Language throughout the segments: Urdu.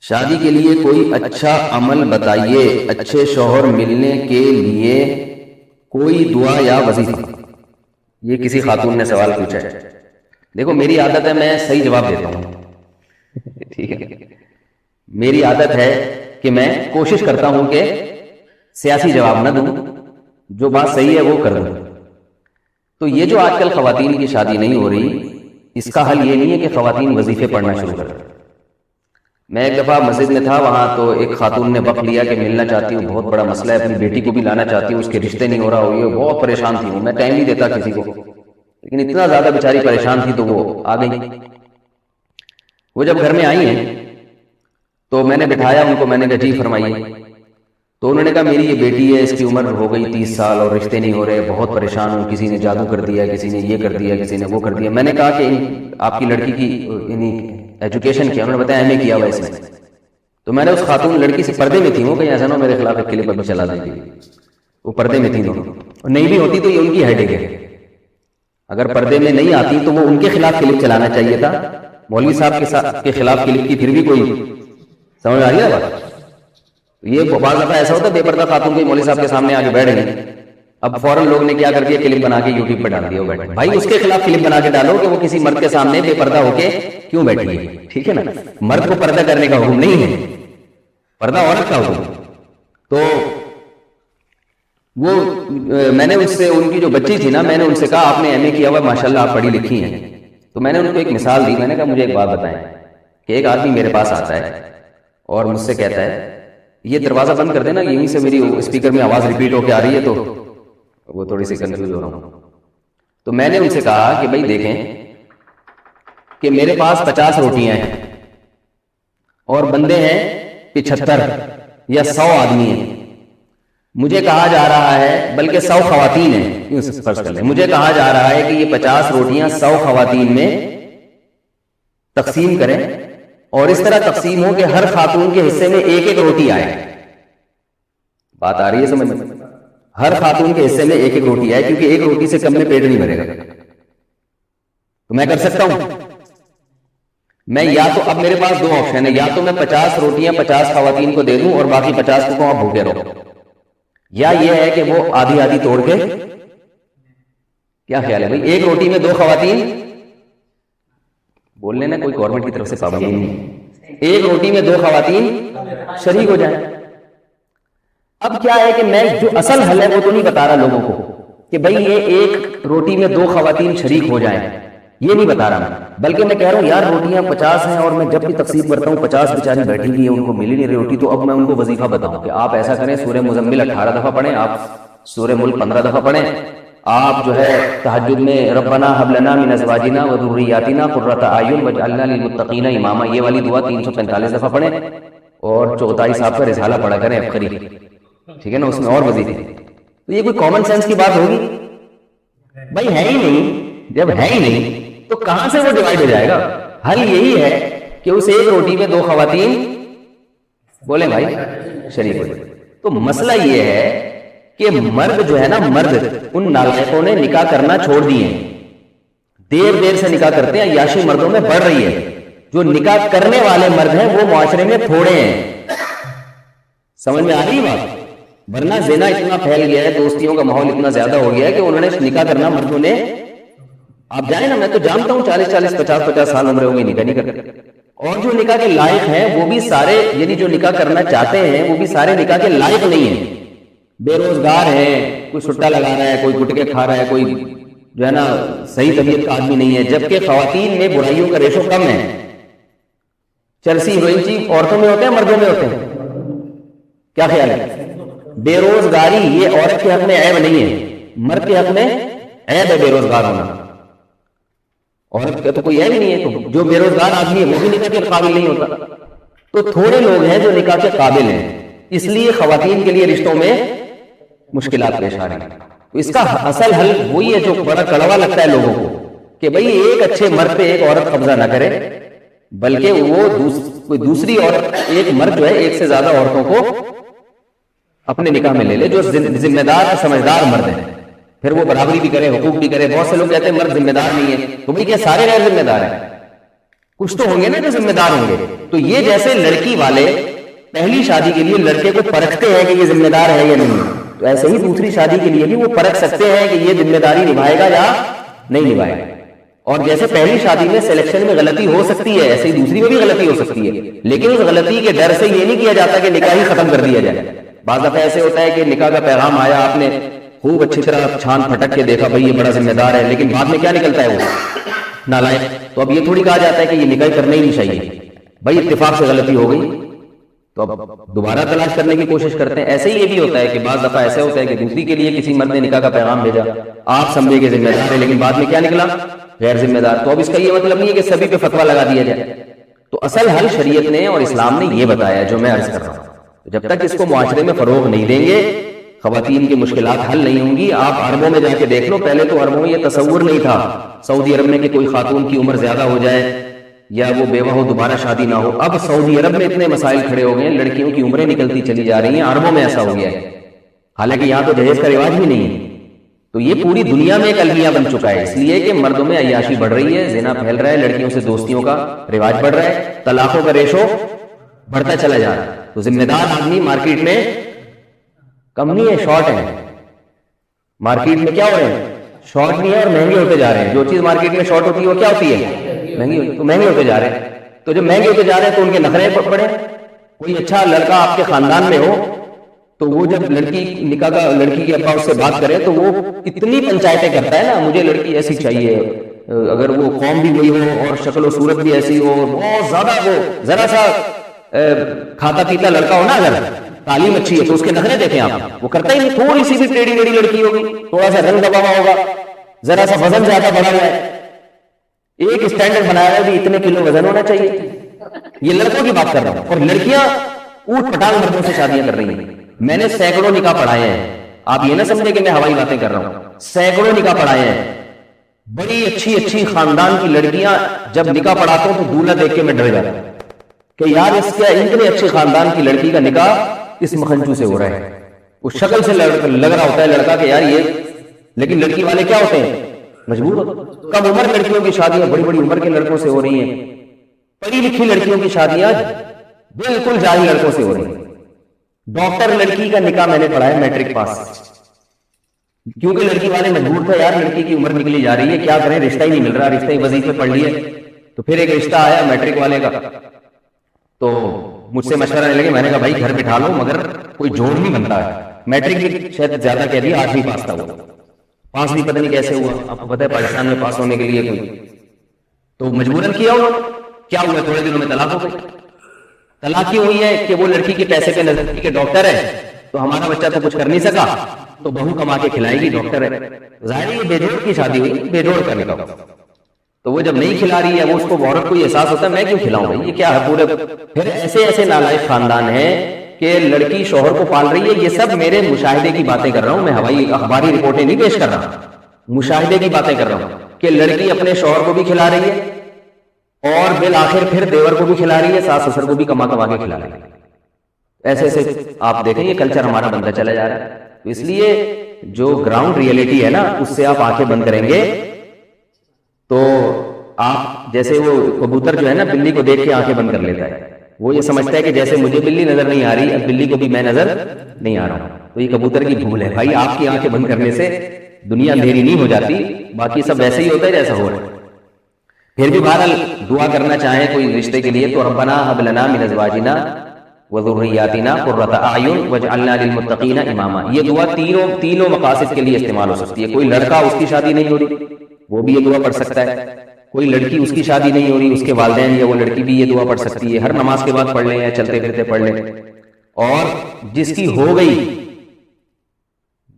شادی کے لیے کوئی اچھا عمل بتائیے، اچھے شوہر ملنے کے لیے کوئی دعا یا وظیفہ۔ یہ کسی خاتون نے سوال پوچھا ہے۔ دیکھو میری عادت ہے میں صحیح جواب دیتا ہوں، ٹھیک ہے، میری عادت ہے کہ میں کوشش کرتا ہوں کہ سیاسی جواب نہ دوں، جو بات صحیح ہے وہ کر دوں۔ تو یہ جو آج کل خواتین کی شادی نہیں ہو رہی، اس کا حل یہ نہیں ہے کہ خواتین وظیفے پڑھنا شروع کر دیں۔ میں ایک دفعہ مسجد میں تھا، وہاں تو ایک خاتون نے وقت لیا کہ ملنا چاہتی ہوں، بہت بڑا مسئلہ ہے، اپنی بیٹی کو بھی لانا چاہتی ہوں، اس کے رشتے نہیں ہو رہا ہوئی، بہت پریشان تھی وہ، میں ٹائم نہیں دیتا کسی کو، لیکن اتنا زیادہ بیچاری پریشان تھی تو وہ آ گئی۔ وہ جب گھر میں آئی ہیں تو میں نے بٹھایا ان کو، میں نے کہا جی فرمائیے۔ تو انہوں نے کہا میری یہ بیٹی ہے، اس کی عمر ہو گئی 30 سال اور رشتے نہیں ہو رہے، بہت پریشان ہوں، کسی نے جادو کر دیا، کسی نے یہ کر دیا، کسی نے وہ کر دیا۔ میں نے کہا کہ آپ کی لڑکی کی یعنی ایجوکیشن کیا؟ انہوں نے بتایا ایم اے کیا ہوا اس نے۔ تو میں نے اس خاتون لڑکی سے، پردے میں تھی وہ، کہیں ایسا نہ میرے خلاف ایک کلپ ابھی چلا دیں گی، وہ پردے میں تھی دونوں، اور نہیں بھی ہوتی تو یہ ان کی ہیڈ ہے، اگر پردے میں نہیں آتی تو وہ ان کے خلاف کلپ چلانا چاہیے تھا، مولوی صاحب کے خلاف کلپ کی پھر بھی کوئی سمجھ آ رہی ہے بات؟ یہ بعض دفعہ ایسا ہوتا ہے بے پردہ خاتون کوئی مولوی صاحب کے سامنے آ کے بیٹھ گئی، اب فوراً لوگ نے کیا کر دیا، کلپ بنا کے یوٹیوب پہ ڈال دیا، وہ بیٹھے بھائی اس کے خلاف کلپ بنا کے ڈالو کہ وہ کسی مرد کے سامنے بے پردہ ہو کے کیوں بیٹھی ہے، ٹھیک ہے نا؟ مرد کو پردہ کرنے کا حکم نہیں ہے، پردہ عورت کا حکم۔ تو وہ میں نے اس سے، ان کی جو بچی تھی نا، میں نے ان سے کہا آپ نے ایم اے کیا ہوا، ماشاءاللہ آپ پڑھی لکھی ہیں، تو میں نے ان کو ایک مثال دی، میں نے کہا مجھے ایک بات بتائیں کہ ایک آدمی میرے پاس آتا ہے اور مجھ سے کہتا ہے یہ دروازہ بند کر دینا، یہیں سے میری اسپیکر میں آواز ریپیٹ ہو کے آ رہی ہے تو وہ تھوڑی سی کنفیوز ہو رہا ہوں۔ تو میں نے ان سے کہا کہ بھائی دیکھیں کہ میرے پاس 50 روٹیاں ہیں اور بندے ہیں 75 یا 100 آدمی ہیں، مجھے کہا جا رہا ہے، بلکہ 100 خواتین ہیں، فرض کر لیں، مجھے کہا جا رہا ہے کہ یہ 50 روٹیاں 100 خواتین میں تقسیم کریں اور اس طرح تقسیم ہو کہ ہر خاتون کے حصے میں ایک ایک روٹی آئے۔ بات آ رہی ہے سمجھ میں؟ ہر خاتون کے حصے میں ایک ایک روٹی آئے، کیونکہ ایک روٹی سے کم میں پیٹ نہیں بھرے گا۔ تو میں کر سکتا ہوں، میں یا تو، اب میرے پاس 2 آپشن ہے، یا تو میں 50 روٹیاں 50 خواتین کو دے دوں اور باقی 50 کو کہوں آپ بھوکے رہو، یا یہ ہے کہ وہ آدھی آدھی توڑ کے، کیا خیال ہے بھائی؟ ایک روٹی میں 2 خواتین، بول لینا کوئی گورنمنٹ کی طرف سے پابندی نہیں، ایک روٹی میں 2 خواتین شریک ہو جائیں۔ اب کیا ہے کہ میں جو اصل حل ہے وہ تو نہیں بتا رہا لوگوں کو کہ بھائی یہ ایک روٹی میں 2 خواتین شریک ہو جائیں، یہ نہیں بتا رہا میں، بلکہ میں کہہ رہا ہوں یار روٹیاں 50 ہیں اور میں جب بھی تقسیم کرتا ہوں 50 بیچاری بیٹھی ہوئی ہیں، ان کو ملی نہیں رہی روٹی، تو اب میں ان کو وظیفہ بتاؤں کہ آپ ایسا کریں، سورہ مزمل 18 دفعہ پڑھیں، آپ سورہ ملک 15 دفعہ پڑھیں، آپ جو ہے تہجد میں ربنا ھب لنا من ازواجنا وذریاتنا قرۃ اعین واجعلنا للمتقین اماما، یہ والی دعا 345 دفعہ پڑھیں، اور چغتائی صاحب کا رسالہ پڑھا کریں افخری، ٹھیک ہے نا، اس میں اور وظیفے۔ تو یہ کوئی کامن سینس کی بات ہوگی؟ بھائی ہے ہی نہیں، جب ہے ہی نہیں تو کہاں سے وہ ڈیوائڈ ہو جائے گا؟ حل یہی ہے کہ اس ایک روٹی میں 2 خواتین بولیں بھائی شریک ہو جائے۔ تو مسئلہ یہ ہے کہ مرد جو ہے نا، مرد ان نالائقوں نے نکاح کرنا چھوڑ دیے ہیں، دیر سے نکاح کرتے ہیں، عیاشی مردوں میں بڑھ رہی ہے، جو نکاح کرنے والے مرد ہیں وہ معاشرے میں تھوڑے ہیں۔ سمجھ میں آ رہی بات؟ ورنہ زنا اتنا پھیل گیا ہے، دوستیوں کا ماحول اتنا زیادہ ہو گیا ہے کہ انہوں نے نکاح کرنا مردوں نے، آپ جائیں نا، میں تو جانتا ہوں 40 50 سال عمر ہوگی نکاح نہیں کرتے، اور جو نکاح کے لائق ہیں وہ بھی سارے، یعنی جو نکاح کرنا چاہتے ہیں وہ بھی سارے نکاح کے لائق نہیں ہیں، بے روزگار ہیں، کوئی سٹا لگا رہا ہے، کوئی گٹکے کھا رہا ہے، کوئی جو ہے نا صحیح طبیعت کا آدمی نہیں ہے، جبکہ خواتین میں برائیوں کا ریشو کم ہے۔ چرسی ہیروئن چیف عورتوں میں ہوتے ہیں مردوں میں ہوتے ہیں؟ کیا خیال ہے؟ بے روزگاری یہ عورت کے حق میں عیب نہیں ہے، مرد کے حق میں عیب ہے بے روزگار ہونا، عورت کا تو کوئی عیب ہی نہیں ہے، تو جو بے روزگار آدمی ہے وہ بھی نکاح کے قابل نہیں ہوتا۔ تو تھوڑے لوگ ہیں جو نکاح کے قابل ہیں، اس لیے خواتین کے لیے رشتوں میں مشکلات پیش آ رہی ہیں۔ تو اس کا اصل حل وہی ہے جو بڑا کڑوا لگتا ہے لوگوں کو، کہ بھئی ایک اچھے مرد پہ ایک عورت قبضہ نہ کرے، بلکہ وہ کوئی دوسری عورت، ایک مرد جو ہے ایک سے زیادہ عورتوں کو اپنے نکاح میں لے لے، جو ذمہ دار سمجھدار مرد ہیں، پھر وہ برابری بھی کرے، حقوق بھی کرے۔ بہت سے لوگ کہتے ہیں مرد ذمہ دار نہیں ہے، تو بھئی کیا سارے غیر ذمہ دار ہیں؟ کچھ تو ہوں گے نا جو ذمہ دار ہوں گے. تو یہ جیسے لڑکی والے پہلی شادی کے لیے لڑکے کو پرکھتے ہیں کہ یہ ذمہ دار ہے یا نہیں, تو ایسے ہی دوسری شادی کے لیے بھی وہ پرکھ سکتے ہیں کہ یہ ذمہ داری نبھائے گا یا نہیں نبھائے گا. اور جیسے پہلی شادی میں سلیکشن میں غلطی ہو سکتی ہے, ایسے ہی دوسری میں بھی غلطی ہو سکتی ہے, لیکن اس غلطی کے ڈر سے یہ نہیں کیا جاتا کہ نکاح ہی ختم کر دیا جائے. بعض دفعہ ایسے ہوتا ہے کہ نکاح کا پیغام آیا, آپ نے خوب اچھی طرح چھان پھٹک کے دیکھا بھائی یہ بڑا ذمہ دار ہے, لیکن بعد میں کیا نکلتا ہے وہ نالائق. تو اب یہ تھوڑی کہا جاتا ہے کہ یہ نکاح کرنا ہی نہیں چاہیے, بھائی اتفاق سے غلطی ہو گئی تو اب دوبارہ تلاش کرنے کی کوشش کرتے ہیں. ایسے ہی یہ بھی ہوتا ہے کہ بعض دفعہ ایسا ہوتا ہے کہ دوسری کے لیے کسی مرد نے نکاح کا پیغام بھیجا, آپ سمجھے کہ ذمہ دار ہے, لیکن بعد میں کیا نکلا غیر ذمہ دار. تو اب اس کا یہ مطلب نہیں ہے کہ سبھی پہ فتویٰ لگا دیا جائے. تو اصل حل شریعت نے اور اسلام نے یہ بتایا جو میں عرض کر رہا ہوں. جب تک اس کو معاشرے میں فروغ نہیں دیں گے, خواتین کی مشکلات حل نہیں ہوں گی. آپ عربوں میں جا کے دیکھ لو, پہلے تو عربوں میں یہ تصور نہیں تھا سعودی عرب میں کہ کوئی خاتون کی عمر زیادہ ہو جائے یا وہ بیوہ ہو دوبارہ شادی نہ ہو. اب سعودی عرب میں اتنے مسائل کھڑے ہو گئے ہیں, لڑکیوں کی عمریں نکلتی چلی جا رہی ہیں. عربوں میں ایسا ہو گیا ہے, حالانکہ یہاں تو جہیز کا رواج بھی نہیں ہے. تو یہ پوری دنیا میں ایک المیہ بن چکا ہے, اس لیے کہ مردوں میں عیاشی بڑھ رہی ہے, زنا پھیل رہا ہے, لڑکیوں سے دوستیوں کا رواج بڑھ رہا ہے, طلاقوں کا ریشو بڑھتا چلا جا رہا ہے. تو ذمہ دار آدمی مارکیٹ میں کم نہیں ہے, شارٹ ہے. مارکیٹ میں کیا ہو رہے ہیں, شارٹ نہیں ہے اور مہنگے ہوتے جا رہے ہیں. جو چیز مارکیٹ میں شارٹ ہوتی ہے وہ کیا ہوتی ہے, مہنگی ہوتی ہے. تو مہنگے ہوتے جا رہے ہیں. تو جب مہنگے ہوتے جا رہے ہیں تو ان کے نخرے پڑے. کوئی اچھا لڑکا آپ کے خاندان میں ہو تو وہ جب لڑکی نکاح کا لڑکی کے ابا اس سے بات کرے تو وہ اتنی پنچایتیں کرتا ہے نا, مجھے لڑکی ایسی چاہیے, اگر وہ قوم بھی وہی ہو اور شکل و صورت بھی ایسی ہو, بہت زیادہ وہ ذرا سا کھاتا پیتا لڑکا ہو نا, اگر تعلیم اچھی ہے تو اس کے نخرے دیکھیں آپ, وہ کرتا ہی نہیں. تھوڑی سی بھی ٹیڑھی میڑھی لڑکی ہوگی, تھوڑا سا رنگ دبا ہوگا, ذرا سا وزن زیادہ بڑھا ہوا ہے, ایک اسٹینڈرڈ بنایا ہے بھی اتنے کلو وزن ہونا چاہیے. یہ لڑکوں کی بات کر رہا ہوں. اور لڑکیاں اوٹ پٹانگ مردوں سے شادیاں کر رہی ہیں. میں نے سینکڑوں نکاح پڑھائے ہیں, آپ یہ نہ سمجھے کہ میں ہوائی باتیں کر رہا ہوں. سینکڑوں نکاح پڑھائے ہیں. بڑی اچھی اچھی خاندان کی لڑکیاں جب نکاح پڑھاتا ہوں تو دولہا دیکھ کے میں ڈر جاتا ہوں کہ یار اس کے اتنے اچھے خاندان کی لڑکی کا نکاح اس مکھنچو سے ہو رہا ہے. اس شکل سے لگ رہا ہوتا ہے لڑکا کہ یار یہ, لیکن لڑکی والے کیا ہوتے ہیں, مجبور. کم عمر لڑکیوں کی شادیاں بڑی بڑی عمر کے لڑکوں سے ہو رہی ہیں. پڑھی لکھی لڑکیوں کی شادیاں بالکل جاہل لڑکوں سے ہو رہی ہیں. ڈاکٹر لڑکی کا نکاح میں نے پڑھا ہے میٹرک پاس, کیونکہ لڑکی والے مجبور تھے یار لڑکی کی عمر نکلی جا رہی ہے, کیا کریں, رشتہ ہی نہیں مل رہا, رشتہ ہی وظیفے پڑھ لیے. تو پھر ایک رشتہ آیا میٹرک والے کا, تو مجھ سے مشورہ لینے لگے. میں نے کہا بھائی گھر بٹھا لو, مگر کوئی جوڑ نہیں بنتا ہے. میٹرک بھی شاید زیادہ کہہ دیا, 8ویں پاس تھا, وہ پاس بھی پتہ نہیں کیسے ہوا. آپ کو پتہ ہے پاکستان میں پاس ہونے کے لیے کوئی, تو مجبوراً کیا انہوں نے. کیا ہوا, تھوڑے دنوں میں طلاق ہو گئی. طلاق کی ہوئی ہے کہ وہ لڑکی کے پیسے پہ نظر کی کہ ڈاکٹر ہے تو ہمارا بچہ تو کچھ کر نہیں سکا, تو بہو کما کے کھلائے گی, ڈاکٹر ہے. ظاہر ہے بے جوڑ کی شادی ہوئی, بے جوڑ کرنے کا. تو وہ جب نہیں کھلا رہی ہے, وہ اس کو عورت کو یہ احساس ہوتا ہے میں کیوں کھلاؤں بھائی, یہ کیا ہے پورے. پھر ایسے ایسے نالائق خاندان ہیں کہ لڑکی شوہر کو پال رہی ہے. یہ سب میرے مشاہدے کی باتیں کر رہا ہوں میں, ہوائی اخباری رپورٹیں نہیں پیش کر رہا, مشاہدے کی باتیں کر رہا ہوں کہ لڑکی اپنے شوہر کو بھی کھلا رہی ہے اور بالآخر پھر دیور کو بھی کھلا رہی ہے, ساس سسر کو بھی کما کما کے کھلا رہی ہے. ایسے ایسے آپ دیکھیں یہ کلچر ہمارا بنتا چلا جا رہا ہے. تو اس لیے جو گراؤنڈ ریئلٹی ہے نا, اس سے آپ آنکھیں بند کریں گے تو آپ, جیسے وہ کبوتر جو ہے نا بلی کو دیکھ کے آنکھیں بند کر لیتا ہے, وہ یہ سمجھتا ہے کہ جیسے مجھے بلی نظر نہیں آ رہی, اب بلی کو بھی میں نظر نہیں آ رہا ہوں. تو یہ کبوتر کی بھول ہے بھائی. آپ کی آنکھیں بند کرنے سے دنیا اندھیری نہیں ہو جاتی, باقی سب ویسے ہی ہوتا ہے جیسا ہو رہا ہے. پھر بھی بہرحال دعا کرنا چاہیں کوئی رشتے کے لیے تو ربنا هب لنا من ازواجنا وذرياتنا قرۃ اعین واجعلنا للمتقین اماما. یہ دعا تینوں مقاصد کے لیے استعمال ہو سکتی ہے. کوئی لڑکا اس کی شادی نہیں ہو رہی وہ بھی یہ دعا پڑھ سکتا ہے, کوئی لڑکی اس کی شادی نہیں ہو رہی اس کے والدین یا وہ لڑکی بھی یہ دعا پڑھ سکتی ہے. ہر نماز کے بعد پڑھ لیں یا چلتے پھرتے پڑھ لیں. اور جس کی ہو گئی,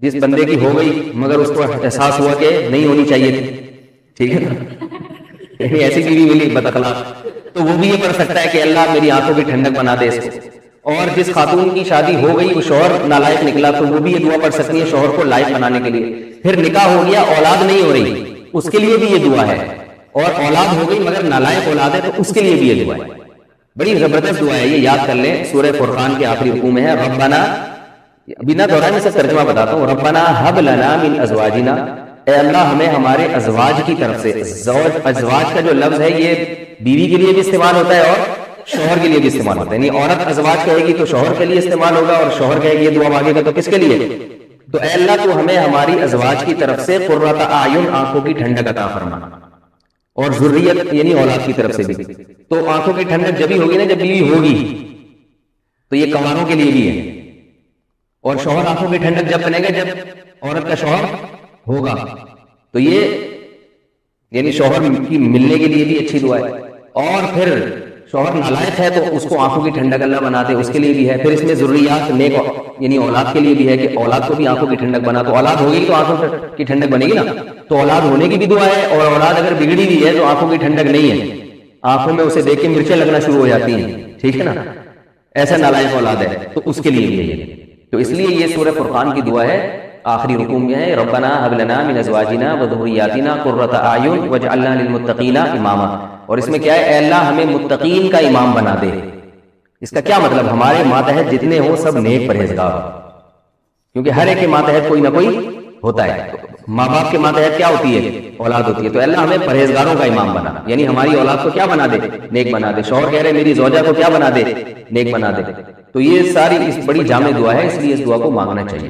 جس بندے کی ہو گئی مگر اس کو احساس ہوا کہ نہیں ہونی چاہیے تھی, ٹھیک ہے نا, ایسی بیوی ملی بد اخلاق, تو وہ بھی یہ پڑھ سکتا ہے کہ اللہ میری آنکھوں کی ٹھنڈک بنا دے اس کو. اور جس خاتون کی شادی ہو گئی وہ شوہر نالائق نکلا تو وہ بھی یہ دعا پڑھ سکتی ہے شوہر کو لائق بنانے کے لیے. پھر نکاح ہو گیا, اولاد نہیں ہو رہی, اس کے لیے بھی یہ دعا ہے. اور اولاد ہو گئی مگر نالائق اولاد ہے تو اس کے لیے بھی یہ دعا ہے. بڑی زبردست دعا ہے, یہ یاد کر لیں. سورہ فرقان کے آخری رکوع میں ہے ربنا, بنا دہرانے سے ترجمہ بتاتا ہوں, ربنا هب لنا من ازواجنا, اے اللہ ہمیں ہمارے ازواج کی طرف سے، ازواج کا جو لفظ ہے یہ بیوی کے لیے بھی استعمال ہوتا ہے اور شوہر کے لیے بھی استعمال ہوتا ہے، یعنی عورت ازواج کہے گی تو شوہر کے لیے استعمال ہوگا، اور شوہر کہے گی یہ دعا مانگے گا تو کس کے لیے؟ تو اے اللہ تو ہمیں ہماری ازواج کی طرف سے قرۃ اعین، آنکھوں کی ٹھنڈک عطا فرما، اور ذریت یعنی اولاد کی طرف سے بھی۔ تو آنکھوں کی ٹھنڈک جبھی ہوگی نا جب بیوی ہوگی، تو یہ کنواروں کے لیے بھی ہے، اور شوہر آنکھوں کی ٹھنڈک جب بنے گا جب عورت کا شوہر ہوگا، تو یہ یعنی شوہر کی ملنے کے لیے بھی اچھی دعا ہے۔ اور پھر شوہر نالائق ہے تو اس کو آنکھوں کی ٹھنڈک اللہ بنا دے، اس کے لیے بھی ہے۔ پھر اس میں ذریات نیک یعنی اولاد کے لیے بھی ہے کہ اولاد کو بھی آنکھوں کی ٹھنڈک بنا، تو اولاد ہوگی تو آنکھوں کی ٹھنڈک بنے گی نا، تو اولاد ہونے کی بھی دعا ہے، اور اولاد اگر بگڑی بھی ہے تو آنکھوں کی ٹھنڈک نہیں ہے، آنکھوں میں اسے دیکھ کے مرچیں لگنا شروع ہو جاتی ہیں، ٹھیک ہے نا، ایسا نالائق اولاد ہے تو اس کے لیے بھی ہے۔ تو اس لیے یہ سورہ فرقان کی دعا ہے، آخری رکوع میں ہے، ربنا هب لنا من ازواجنا وذرياتنا قرۃ اعین واجعلنا للمتقین اماما۔ اور اس میں کیا ہے؟ اے اللہ ہمیں متقین کا امام بنا دے۔ اس کا کیا مطلب؟ ہمارے ماتحت جتنے ہوں سب نیک پرہیزگار ہوں، کیونکہ ہر ایک کے ماتحت کوئی نہ کوئی ہوتا ہے۔ ماں باپ کے ماتحت کیا ہوتی ہے؟ اولاد ہوتی ہے۔ تو اللہ ہمیں پرہیزگاروں کا امام بنا، یعنی ہماری اولاد کو کیا بنا دے؟ نیک بنا دے۔ شوہر کہہ رہے میری زوجہ کو کیا بنا دے؟ نیک بنا دے۔ تو یہ ساری اس بڑی جامع دعا ہے، اس لیے اس دعا کو مانگنا چاہیے۔